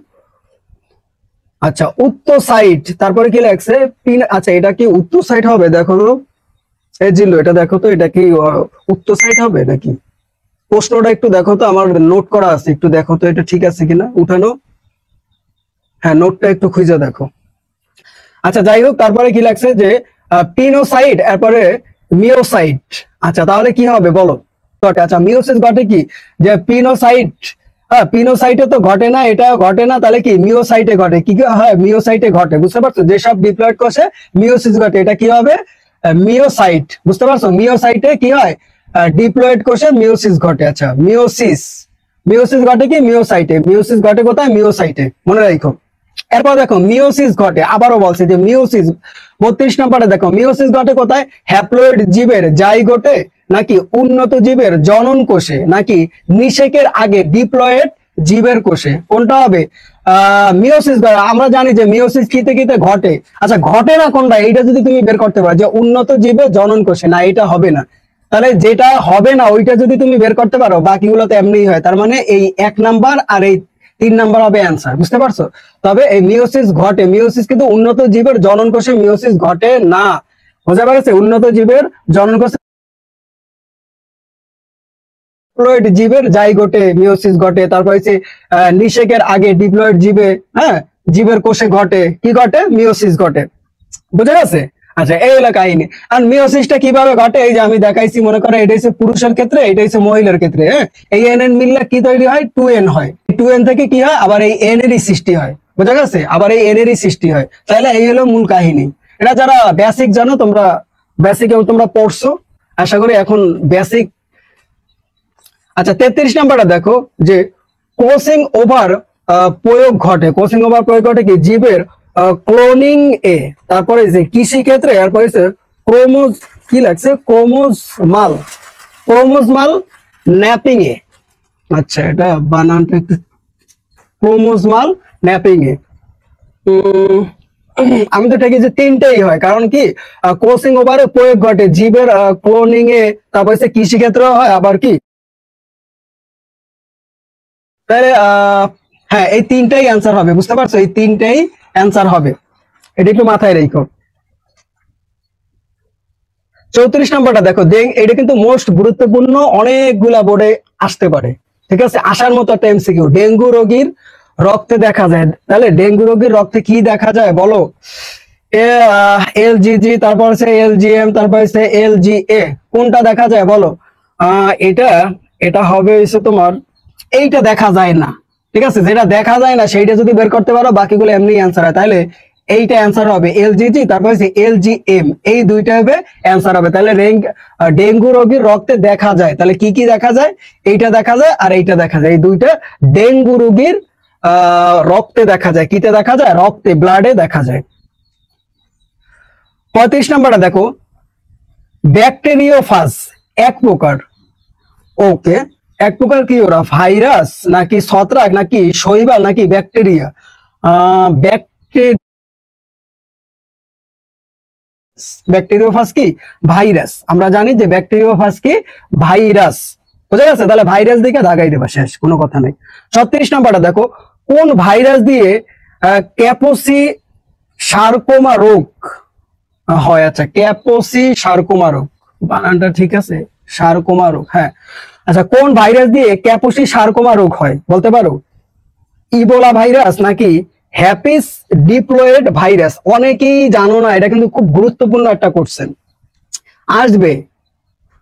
আচ্ছা উত্তোসাইট। তারপরে কি লাগছে? আচ্ছা এটা কি উত্তোসাইট হবে? দেখো তো এই জিল্লু, এটা দেখো তো, এটা কি উত্তোসাইট হবে নাকি? প্রশ্নটা একটু দেখো তো, আমার নোট করা আছে, একটু দেখো তো এটা ঠিক আছে কিনা, উঠানো। হ্যাঁ, নোটটা একটু খুঁজে দেখো। আচ্ছা যাই হোক, তারপরে কি লাগছে যে পিনোসাইট, এরপরে মিওসাইট। আচ্ছা তাহলে কি হবে বলো? আচ্ছা মিওসিস ঘটে কি? যে পিনোসাইট, হ্যাঁ পিনোসাইটে তো ঘটে না, এটা ঘটে না, তাহলে কি মিওসাইটে ঘটে? কি হয়? মিওসাইটে ঘটে। বুঝতে পারছো? যেসব ডিপ্লয়েড কোষে মিওসিস ঘটে এটা কি হবে? মিওসাইট। বুঝতে পারছো? মিওসাইটে কি হয়? ডিপ্লয়েড কোষে মিওসিস ঘটে। আচ্ছা মিওসিস, মিওসিস ঘটে কি? মিওসাইটে। মিওসিস ঘটে কোথায়? মিওসাইটে, মনে রাখো। এরপর দেখো মিওসিস ঘটে, আবারও বলছে যে মিওসিস 32 নম্বরে দেখো, মিওসিস ঘটে কোথায়? হ্যাপ্লয়েড জীবের জাইগোটে, নাকি উন্নত জীবের জনন কোষে, নাকি নিষেকের আগে ডিপ্লয়েড জীবের কোষে? কোনটা হবে? মিওসিস আমরা জানি যে মিওসিস কিতে কিতে ঘটে। আচ্ছা ঘটে না কোনটা, এইটা যদি তুমি বের করতে পারো যে উন্নত জীবের জনন কোষে, না এটা হবে না। তাহলে যেটা হবে না ওইটা যদি তুমি বের করতে পারো, বাকিগুলো তো এমনিই হয়। তার মানে এই 1 নাম্বার আর এই 3 নাম্বার হবে অ্যান্সার। বুঝতে পারছো? তবে এই মিওসিস ঘটে, মিওসিস কিন্তু উন্নত জীবের জনন কোষে মিওসিস ঘটে না। বোঝা পেরেছে? উন্নত জীবের জনন কোষে ডিপ্লয়েড জীবের জাইগোটে মিওসিস ঘটে। তারপর হচ্ছে নিষেকের আগে ডিপ্লয়েড জীবে, হ্যাঁ জীবের কোষে ঘটে, কি ঘটে? মিওসিস ঘটে। বুঝা গেছে? আচ্ছা এই হলো কাহিনী। আর মিওসিসটা কিভাবে ঘটে? এই যে আমি দেখাইছি, মনে করো এটা হচ্ছে পুরুষের ক্ষেত্রে, এটা হচ্ছে মহিলার ক্ষেত্রে। হ্যাঁ, এই এন এন মিললে কি তৈরি হয়? 2n হয়। 2n থেকে কি হয়? আবার এই এন এরই সৃষ্টি হয়। বুঝা গেছে? আবার এই এন এরই সৃষ্টি হয়। তাহলে এই হলো মূল কাহিনী। এটা যারা বেসিক জানো, তোমরা বেসিকেও তোমরা পড়ছো আশা করি, এখন বেসিক। আচ্ছা 33 নাম্বারটা দেখো, যে ক্রসিং ওভার প্রয়োগ ঘটে। ক্রসিং ওভার প্রয়োগ ঘটে কি? জীবের ক্লোনিং এ। তারপরে যে কৃষি ক্ষেত্রে, এরপরে ক্রোমোজ কি লাগছে? ক্রোমোজমাল, ক্রোমোজমাল ন্যাপিং এ। আচ্ছা এটা বানানটা একটু, ক্রোমোজমাল ন্যাপিং এ। আমি তো ঠিক যে তিনটেই হয়, কারণ কি ক্রসিং ওভারে প্রয়োগ ঘটে জীবের ক্লোনিং এ, তারপরে কৃষি ক্ষেত্রেও হয়, আবার কি তাহলে হ্যাঁ এই তিনটাই অ্যান্সার হবে। বুঝতে পারছো? এই তিনটাই অ্যান্সার হবে, এটা একটু মাথায় রেখো। 34 নম্বরটা দেখো, এটা কিন্তু মোস্ট গুরুত্বপূর্ণ, অনেকগুলা বোর্ডে আসতে পারে, ঠিক আছে? আসার মতো একটা এমসিকিউ। ডেঙ্গু রোগীর রক্তে দেখা যায়, তাহলে ডেঙ্গু রোগীর রক্তে কি দেখা যায় বলো? এলজিজি, তারপর হচ্ছে এলজিএম, তারপর হচ্ছে এলজিএ, কোনটা দেখা যায় বলো? এটা এটা হবে হচ্ছে তোমার, এইটা দেখা যায় না, ঠিক আছে? যেটা দেখা যায় না সেইটা যদি বের করতে পারো, বাকিগুলো এমনি অ্যান্সার হয়। তাহলে এইটা অ্যান্সার হবে এলজিজি, তারপর হচ্ছে এলজিএম, এই দুইটা হবে অ্যান্সার হবে। তাহলে ডেঙ্গু রোগীর রক্তে দেখা যায়, তাহলে কি কি দেখা যায়? এইটা দেখা যায় আর এইটা দেখা যায়, এই দুইটা ডেঙ্গু রোগীর রক্তে দেখা যায়। কিতে দেখা যায়? রক্তে, ব্লাডে দেখা যায়। 35 নাম্বারটা দেখো, ব্যাকটেরিওফাজ এক প্রকার, ওকে এক প্রকার কি ওরা? ভাইরাস নাকি ছত্রাক নাকি শৈবাল নাকি ব্যাকটেরিয়া? ব্যাকটেরিওফাজ কি? ভাইরাস। আমরা জানি যে ব্যাকটেরিওফাজ কি? ভাইরাস। বুঝা গেছে? তাহলে ভাইরাস দিকে দাগাই দেবা, শেষ, কোনো কথা নাই। 36 নম্বরটা দেখো, কোন ভাইরাস দিয়ে ক্যাপোসি সার্কোমা রোগ হয়? আচ্ছা ক্যাপোসি সার্কোমা রোগ, বানানটা ঠিক আছে? সার্কোমা রোগ, হ্যাঁ। আচ্ছা কোন ভাইরাস দিয়ে ক্যাপোসি সার্কোমা রোগ হয় বলতে পারো? ইবোলা ভাইরাস নাকি হ্যাপিস ডিপ্লয়েড ভাইরাস? অনেকেই জানো না, এটা কিন্তু খুব গুরুত্বপূর্ণ একটা কোশ্চেন। আসবে,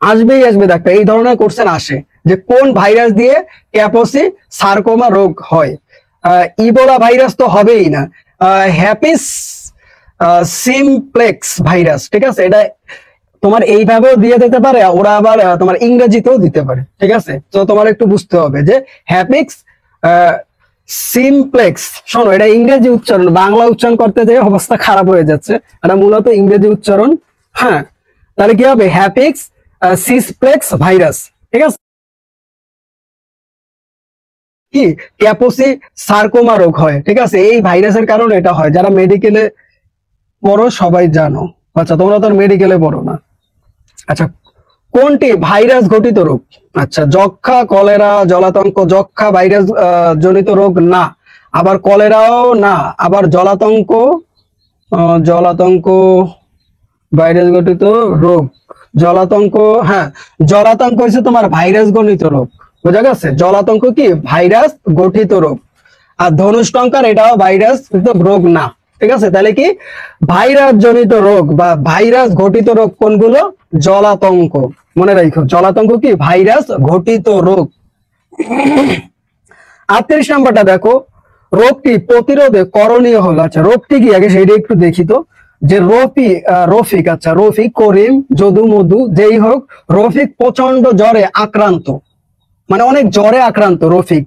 আসবেই আসবে, দেখো এই ধরনের কোশ্চেন আসে যে কোন ভাইরাস দিয়ে ক্যাপোসি সার্কোমা রোগ হয়? ইবোলা ভাইরাস তো হবেই না, হ্যাপিস সিমপ্লেক্স ভাইরাস, ঠিক আছে? এটা তোমার এইভাবেও দিয়ে দিতে পারে, ওরা আবার তোমার ইংরেজিতেও দিতে পারে, ঠিক আছে? তো তোমার একটু বুঝতে হবে যে হ্যাপিক্স সিমপ্লেক্স। শোনো, এটা ইংরেজি উচ্চারণ, বাংলা উচ্চারণ করতে যে অবস্থা খারাপ হয়ে যাচ্ছে, এটা মূলত ইংরেজি উচ্চারণ। হ্যাঁ, তাহলে কি হবে? হ্যাপিক্স সিসপ্লেক্স ভাইরাস, ঠিক আছে? কি ক্যাপোসি সার্কোমা রোগ হয়, ঠিক আছে? এই ভাইরাসের কারণে এটা হয়। যারা মেডিকেলে পড়ো সবাই জানো। আচ্ছা, তোমরা তো মেডিকেলে পড়ো না। আচ্ছা, কোনটি ভাইরাস ঘটিত রোগ? আচ্ছা, যক্ষা, কলেরা, জলাতঙ্ক। যক্ষা ভাইরাস জনিত রোগ না, আবার কলেরাও না, আবার জলাতঙ্ক ভাইরাস ঘটিত রোগ। জলাতঙ্ক, হ্যাঁ, জলাতঙ্ক হচ্ছে তোমার ভাইরাস গঠিত রোগ, বোঝা গেছে? জলাতঙ্ক কি ভাইরাস গঠিত রোগ। আর ধনুষ্টঙ্কার এটাও ভাইরাস রোগ না, ঠিক আছে? তাহলে কি ভাইরাস জনিত রোগ বা ভাইরাস ঘটিত রোগ কোনগুলো? জলাতঙ্ক। মনে রাখো, জলাতঙ্ক কি ভাইরাস ঘটিত রোগ। 38 নম্বরটা দেখো, রোগটি প্রতিরোধে করণীয় হলো। আচ্ছা, রোগটি কি আগে সেটা একটু দেখি তো। যে রফিক, আচ্ছা রফিক, করিম, যদু, মধু, যেই হোক, রফিক প্রচন্ড জ্বরে আক্রান্ত, মানে অনেক জ্বরে আক্রান্ত রফিক।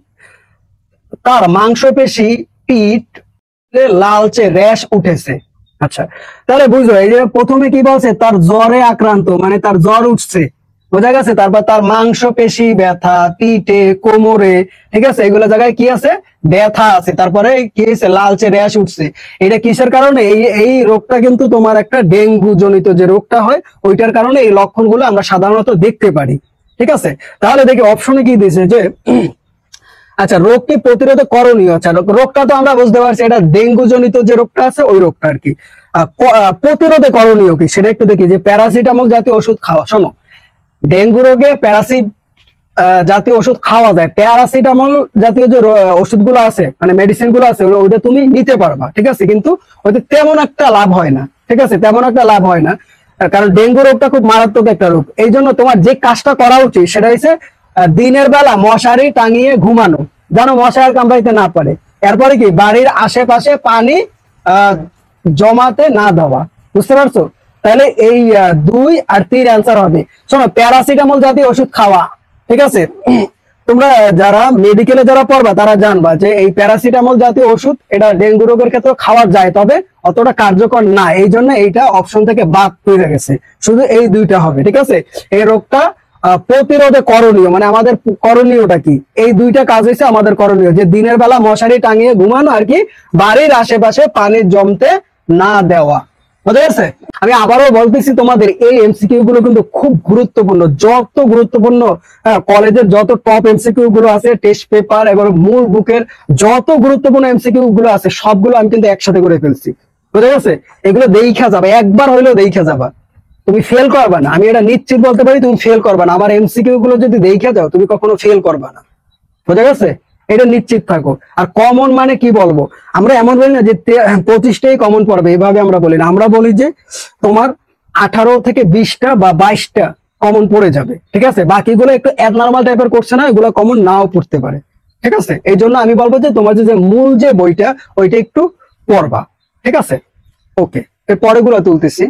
তার মাংসপেশি, পিঠ লালচে র্যাশ উঠেছে। আচ্ছা, তাহলে বুঝলো, এই যে প্রথমে কি বলছে, তার জ্বরে আক্রান্ত, মানে তার জ্বর উঠছে, বোঝা গেছে? তারপর তার মাংসপেশি ব্যথা, পিঠে, কোমরে, ঠিক আছে, এগুলো জায়গায় কি আছে? ব্যথা আছে। তারপরে কি হয়েছে? লালচে র্যাশ উঠছে। এটা কিসের কারণে? এই রোগটা কিন্তু তোমার একটা ডেঙ্গু জনিত যে রোগটা হয়, ওইটার কারণে এই লক্ষণগুলো আমরা সাধারণত দেখতে পারি, ঠিক আছে? তাহলে দেখি অপশনে কি দিয়েছে যে আচ্ছা, রোগটি প্রতিরোধ করণীয়। আচ্ছা, রোগটা তো আমরা বুঝতে পারছি, এটা ডেঙ্গু জনিত যে রোগটা আছে ওই রোগটা আর কি। প্রতিরোধে করণীয় কি সেটা একটু দেখি। যে প্যারাসিটামল জাতীয় ওষুধ খাওয়া। শোনো, ডেঙ্গু রোগে জাতীয় ওষুধ খাওয়া যায়। প্যারাসিটামল জাতীয় যে ওষুধগুলো আছে, মানে মেডিসিন গুলো আছে, ওইটা তুমি নিতে পারবা, ঠিক আছে? কিন্তু ওইটা তেমন একটা লাভ হয় না, ঠিক আছে? তেমন একটা লাভ হয় না, কারণ ডেঙ্গু রোগটা খুব মারাত্মক একটা রোগ। এই জন্য তোমার যে কাজটা করা উচিত সেটা হচ্ছে দিনের বেলা মশারি টাঙিয়ে ঘুমানো, যেন মশার কামড়াইতে না পারে। এরপরে কি বাড়ির আশেপাশে পানি জমাতে না দেওয়া, বুঝতে পারছো? তাহলে এই 2 আর 3 অ্যান্সার হবে। শোনো, প্যারাসিটামল জাতীয় ওষুধ খাওয়া, ঠিক আছে? তোমরা যারা মেডিকেলে যারা পড়বা তারা জানবা যে এই প্যারাসিটামল জাতীয় ওষুধ এটা ডেঙ্গু রোগের ক্ষেত্রে খাওয়া যায়, তবে অতটা কার্যকর না। এই জন্য এইটা অপশন থেকে বাদ হয়ে গেছে, শুধু এই দুইটা হবে, ঠিক আছে? এই রোগটা প্রতিরোধে করণীয়, মানে আমাদের করণীয়টা কি? এই দুইটা কাজ হচ্ছে আমাদের করণীয়, যে দিনের বেলা মশারি টাঙিয়ে ঘুমানো, আর কি বাড়ির আশেপাশে পানি জমতে না দেওয়া, বুঝা গেছে? আমি আবারও বলতেছি, তোমাদের এই এমসিকিউ গুলো কিন্তু খুব গুরুত্বপূর্ণ, যত গুরুত্বপূর্ণ কলেজের যত টপ এমসিকিউ গুলো আছে, টেস্ট পেপার এবং মূল বুকের যত গুরুত্বপূর্ণ এমসিকিউ গুলো আছে, সবগুলো আমি কিন্তু একসাথে করে ফেলছি, বুঝা গেছে? এগুলো দেখা যাবে, একবার হইলেও দেখা যাবা, তুমি ফেল করবা না, আমি এটা নিশ্চিত বলতে পারি। তুমি ফেল করবা না, আমার এমসিকিউ গুলো যদি দেখে যাও তুমি কখনো ফেল করবা না, বুঝা গেছে? এটা নিশ্চিত থাকো। আর কমন মানে কি বলবো, আমরা এমন বলি না যে 25টাই কমন পড়বে, এভাবে আমরা বলি না। আমরা বলি যে তোমার 18 থেকে 20টা বা 22টা কমন পড়ে যাবে, ঠিক আছে? বাকিগুলো একটু অ্যাবনর্মাল টাইপের করছে না, এগুলো কমন নাও পড়তে পারে, ঠিক আছে? এই জন্য আমি বলবো যে তোমার যে মূল যে বইটা ওইটা একটু পড়বা, ঠিক আছে? ওকে, এর পরেগুলো তুলতেছি।